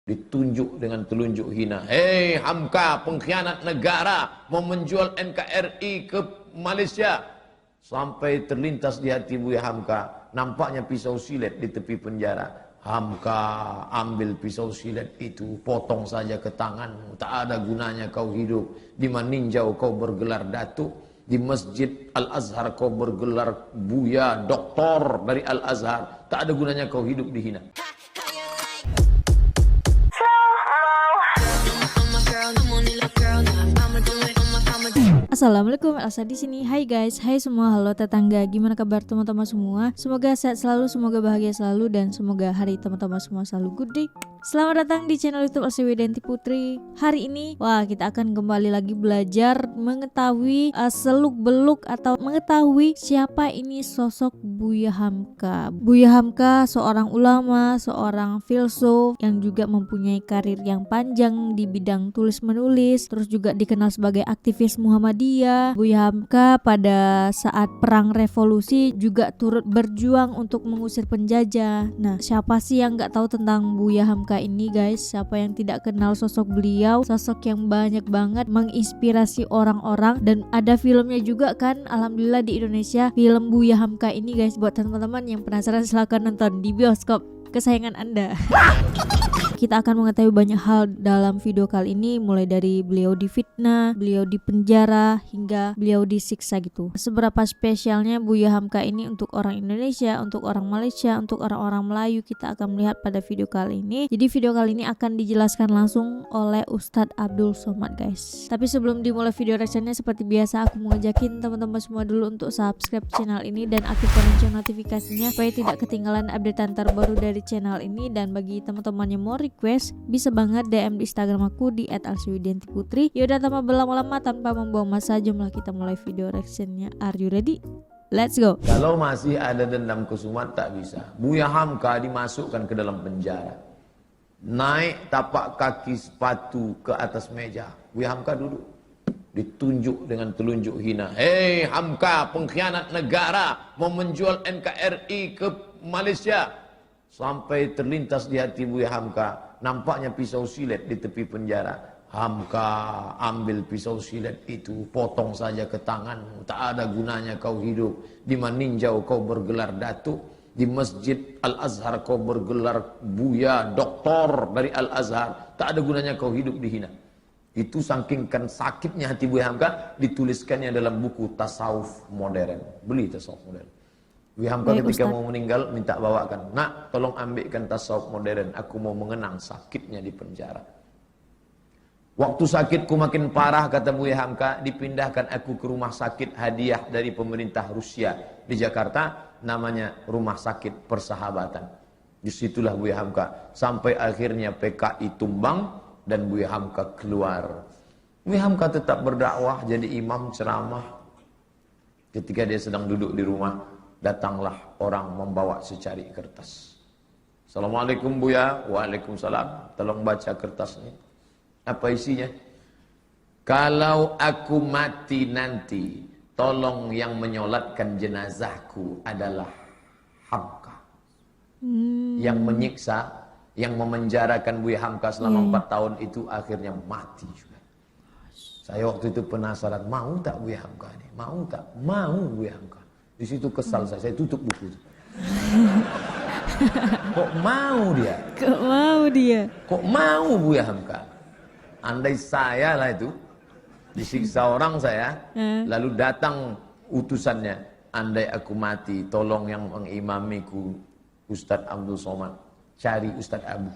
ditunjuk dengan telunjuk hina. Hei Hamka, pengkhianat negara, mau menjual NKRI ke Malaysia. Sampai terlintas di hati Buya Hamka, nampaknya pisau silet di tepi penjara. Hamka, ambil pisau silet itu, potong saja ke tanganmu. Tak ada gunanya kau hidup. Di Maninjau kau bergelar datuk, di Masjid Al-Azhar kau bergelar Buya, doktor dari Al-Azhar. Tak ada gunanya kau hidup dihina. Assalamualaikum, Elsa di sini. Hai guys, hai semua, halo tetangga. Gimana kabar teman-teman semua? Semoga sehat selalu, semoga bahagia selalu, dan semoga hari teman-teman semua selalu good day. Selamat datang di channel YouTube Elsa Widianti Putri. Hari ini, kita akan kembali lagi belajar mengetahui seluk-beluk atau mengetahui siapa ini sosok Buya Hamka. Buya Hamka seorang ulama, seorang filsuf yang juga mempunyai karir yang panjang di bidang tulis-menulis, terus juga dikenal sebagai aktivis Muhammadiyah. Buya Hamka pada saat perang revolusi juga turut berjuang untuk mengusir penjajah. Nah, siapa sih yang nggak tahu tentang Buya Hamka ini guys? Siapa yang tidak kenal sosok beliau? Sosok yang banyak banget menginspirasi orang-orang, dan ada filmnya juga kan, alhamdulillah di Indonesia, film Buya Hamka ini guys. Buat teman-teman yang penasaran silahkan nonton di bioskop kesayangan Anda. Kita akan mengetahui banyak hal dalam video kali ini, mulai dari beliau difitnah, beliau dipenjara, hingga beliau disiksa gitu. Seberapa spesialnya Buya Hamka ini untuk orang Indonesia, untuk orang Malaysia, untuk orang-orang Melayu, kita akan melihat pada video kali ini. Jadi video kali ini akan dijelaskan langsung oleh Ustadz Abdul Somad guys. Tapi sebelum dimulai video reaksinya, seperti biasa aku mau ngajakin teman-teman semua dulu untuk subscribe channel ini dan aktifkan lonceng notifikasinya supaya tidak ketinggalan updatean terbaru dari channel ini. Dan bagi teman-teman yang mau request, bisa banget DM di Instagram aku di @elsawidiantiputri. Yaudah, tanpa berlama-lama, tanpa membuang masa, jomlah kita mulai video reactionnya. Are you ready? Let's go. Kalau masih ada dendam kesumat tak bisa. Buya Hamka dimasukkan ke dalam penjara. Naik tapak kaki sepatu ke atas meja. Buya Hamka duduk. Ditunjuk dengan telunjuk hina. Hei Hamka, pengkhianat negara, mau menjual NKRI ke Malaysia. Sampai terlintas di hati Buya Hamka, nampaknya pisau silet di tepi penjara. Hamka, ambil pisau silet itu, potong saja ke tanganmu. Tak ada gunanya kau hidup. Di Maninjau kau bergelar datuk, di Masjid Al-Azhar kau bergelar Buya, doktor dari Al-Azhar. Tak ada gunanya kau hidup dihina. Itu saking sakitnya hati Buya Hamka, dituliskannya dalam buku Tasawuf Modern. Beli Tasawuf Modern. Buya Hamka ketika mau meninggal minta bawakan, nak tolong ambilkan Tasawuf Modern, aku mau mengenang sakitnya di penjara. Waktu sakitku makin parah, kata Buya Hamka, dipindahkan aku ke rumah sakit hadiah dari pemerintah Rusia di Jakarta, namanya Rumah Sakit Persahabatan. Disitulah Buya Hamka sampai akhirnya PKI tumbang dan Buya Hamka keluar. Buya Hamka tetap berdakwah, jadi imam ceramah. Ketika dia sedang duduk di rumah, datanglah orang membawa secari kertas. Assalamualaikum Buya. Waalaikumsalam. Tolong baca kertas ini. Apa isinya? Kalau aku mati nanti, tolong yang menyolatkan jenazahku adalah Hamka. Yang menyiksa, yang memenjarakan Buya Hamka selama 4 tahun itu akhirnya mati juga. Saya waktu itu penasaran, mau tak Buya Hamka ini? Mau tak? Mau Buya Hamka. Di situ kesal saya tutup buku itu. Kok mau dia? Kok mau dia? Kok mau Buya Hamka? Andai saya lah itu, disiksa orang saya, lalu datang utusannya, andai aku mati, tolong yang mengimamiku Ustadz Abdul Somad, cari Ustadz Abu.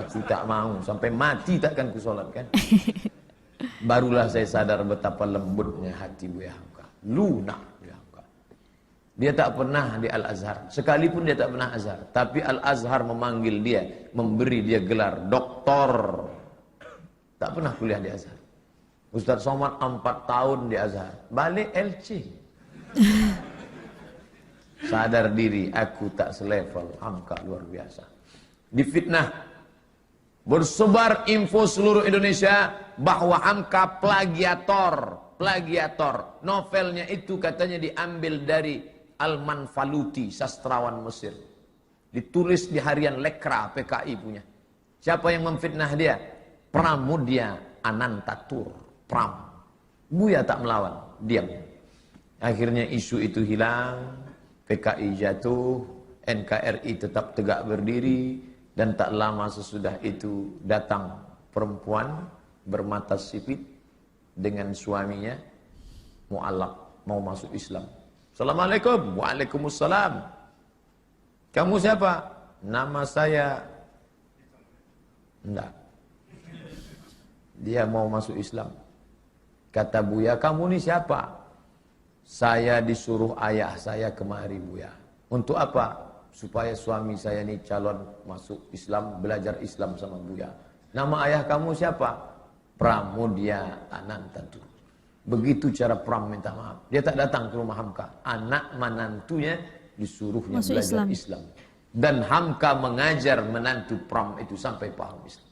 Aku tak mau, sampai mati takkan ku solatkan. Barulah saya sadar betapa lembutnya hati Buya Hamka. Lunak Buya Hamka. Dia tak pernah di Al-Azhar. Sekalipun dia tak pernah Azhar. Tapi Al-Azhar memanggil dia, memberi dia gelar doktor. Tak pernah kuliah di Azhar. Ustadz Somad 4 tahun di Azhar. Balik LC. Sadar diri, aku tak selevel. Hamka luar biasa. Difitnah. Bersebar info seluruh Indonesia bahwa Hamka plagiator. Novelnya itu katanya diambil dari Al-Manfaluti, sastrawan Mesir. Ditulis di harian Lekra PKI punya. Siapa yang memfitnah dia? Pramudia Anantatur, Pram. Buya tak melawan, diam. Akhirnya isu itu hilang, PKI jatuh, NKRI tetap tegak berdiri, dan tak lama sesudah itu datang perempuan bermata sipit dengan suaminya mu'alaq, mau masuk Islam. Assalamualaikum. Waalaikumsalam. Kamu siapa? Nama saya. Enggak. Dia mau masuk Islam. Kata Buya, kamu ni siapa? Saya disuruh ayah saya kemari, Buya. Untuk apa? Supaya suami saya ni calon masuk Islam, belajar Islam sama Buya. Nama ayah kamu siapa? Pramudia Anantatur. Begitu cara Pram minta maaf. Dia tak datang ke rumah Hamka. Anak menantunya disuruhnya masuk belajar Islam. Dan Hamka mengajar menantu Pram itu sampai paham Islam.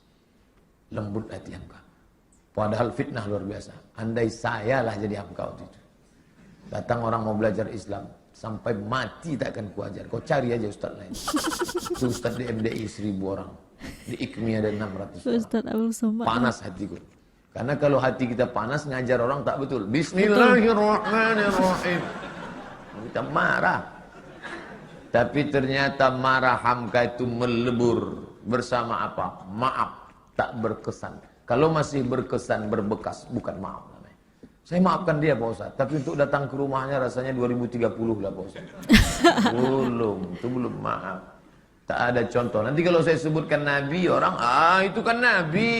Lembut hati Hamka. Padahal fitnah luar biasa. Andai saya lah jadi Hamka waktu itu. Datang orang mau belajar Islam. Sampai mati tak akan kuajar. Kau cari aja ustaz lain. Itu ustaz di MDI 1000 orang. Di IKMI ada 600 orang. Ustaz Abdul Somad. Panas hatiku. Karena kalau hati kita panas, ngajar orang tak betul. Bismillahirrahmanirrahim. Kita marah. Tapi ternyata marah Hamka itu melebur. Bersama apa? Maaf. Tak berkesan. Kalau masih berkesan, berbekas, bukan maaf namanya. Saya maafkan dia Pak Ustaz. Tapi untuk datang ke rumahnya rasanya 2030 lah Pak Ustaz. Itu belum maaf. Tak ada contoh. Nanti kalau saya sebutkan Nabi, orang, itu kan Nabi.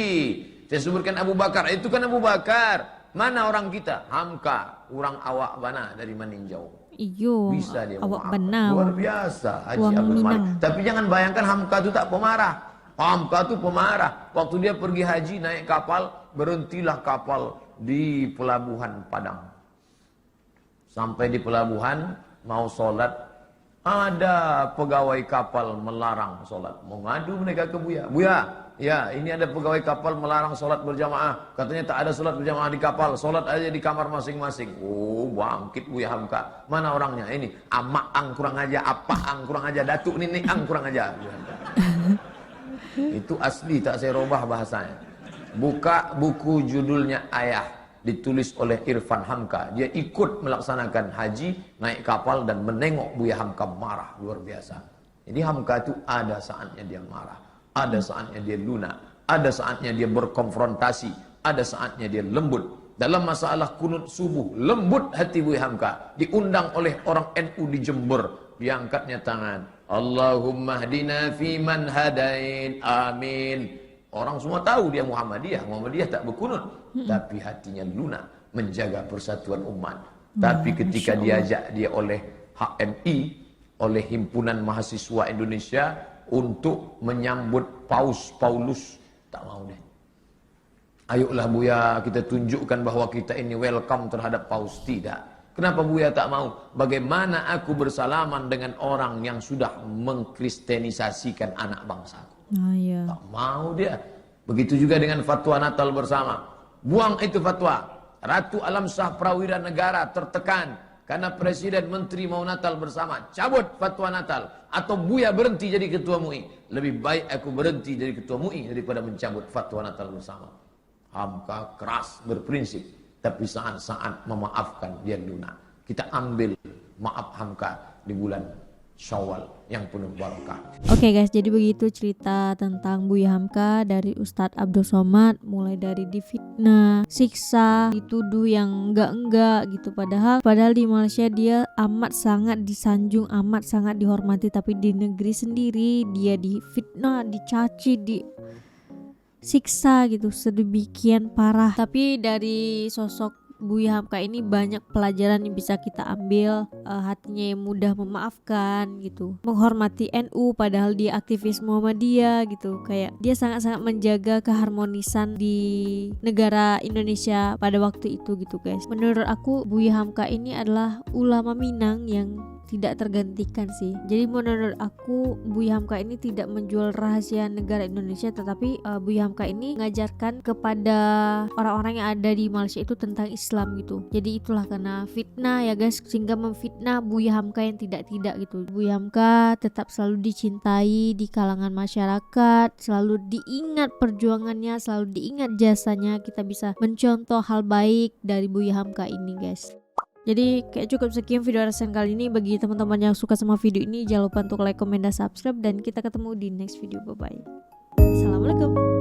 Saya sebutkan Abu Bakar, itu kan Abu Bakar. Mana orang kita? Hamka, orang awak bana dari Maninjau. Iyo, Bisa dia awak maaf. benar. Luar biasa Haji Wang Abdul Malik. Minang. Tapi jangan bayangkan Hamka itu tak pemarah. Hamka itu pemarah. Waktu dia pergi haji naik kapal, berhentilah kapal di pelabuhan Padang. Sampai di pelabuhan mau sholat, ada pegawai kapal melarang sholat. Mau ngadu mereka ke Buya. Buya, ya ini ada pegawai kapal melarang sholat berjamaah. Katanya tak ada sholat berjamaah di kapal. Sholat aja di kamar masing-masing. Oh bangkit Buya Hamka. Mana orangnya? Ini amak ang kurang aja, apa ang kurang aja, datuk nenek ang kurang aja. Itu asli, tak saya robah bahasanya. Buka buku judulnya Ayah, ditulis oleh Irfan Hamka. Dia ikut melaksanakan haji, naik kapal dan menengok Buya Hamka marah luar biasa. Jadi Hamka itu ada saatnya dia marah, ada saatnya dia lunak, ada saatnya dia berkonfrontasi, ada saatnya dia lembut. Dalam masalah kunut subuh, lembut hati Buya Hamka. Diundang oleh orang NU di Jember, diangkatnya tangan. Allahumma hdina fiman hadain, amin. Orang semua tahu dia Muhammadiyah. Muhammadiyah tak berkunut, tapi hatinya lunak menjaga persatuan umat. Tapi ketika diajak dia oleh HMI, oleh Himpunan Mahasiswa Indonesia untuk menyambut Paus Paulus, tak mau deh. Ayolah Buya, kita tunjukkan bahwa kita ini welcome terhadap Paus. Tidak. Kenapa Buya tak mau? Bagaimana aku bersalaman dengan orang yang sudah mengkristenisasikan anak bangsaku? Iya. Tak mau dia. Begitu juga dengan fatwa Natal bersama. Buang itu fatwa. Ratu Alam Shah Prawira Negara tertekan karena Presiden Menteri mau Natal bersama. Cabut fatwa Natal. Atau Buya berhenti jadi ketua MUI. Lebih baik aku berhenti jadi ketua MUI daripada mencabut fatwa Natal bersama. Hamka keras, berprinsip. Tapi saat-saat memaafkan dia lunak. Kita ambil maaf Hamka di bulan Syawal yang penuh barakah. Oke guys, jadi begitu cerita tentang Buya Hamka dari Ustadz Abdul Somad. Mulai dari difitnah, siksa, dituduh yang enggak gitu. Padahal di Malaysia dia amat sangat disanjung, amat sangat dihormati. Tapi di negeri sendiri dia difitnah, dicaci, siksa gitu sedemikian parah. Tapi dari sosok Buya Hamka ini banyak pelajaran yang bisa kita ambil. Hatinya yang mudah memaafkan gitu, menghormati NU padahal dia aktivis Muhammadiyah gitu. Kayak dia sangat-sangat menjaga keharmonisan di negara Indonesia pada waktu itu gitu guys. Menurut aku Buya Hamka ini adalah ulama Minang yang tidak tergantikan sih. Jadi menurut aku Buya Hamka ini tidak menjual rahasia negara Indonesia, tetapi Buya Hamka ini mengajarkan kepada orang-orang yang ada di Malaysia itu tentang Islam gitu. Jadi itulah karena fitnah ya guys, sehingga memfitnah Buya Hamka yang tidak-tidak gitu. Buya Hamka tetap selalu dicintai di kalangan masyarakat, selalu diingat perjuangannya, selalu diingat jasanya. Kita bisa mencontoh hal baik dari Buya Hamka ini guys. Jadi kayak cukup sekian video reaction kali ini. Bagi teman-teman yang suka sama video ini, jangan lupa untuk like, komen, dan subscribe. Dan kita ketemu di next video. Bye bye. Assalamualaikum.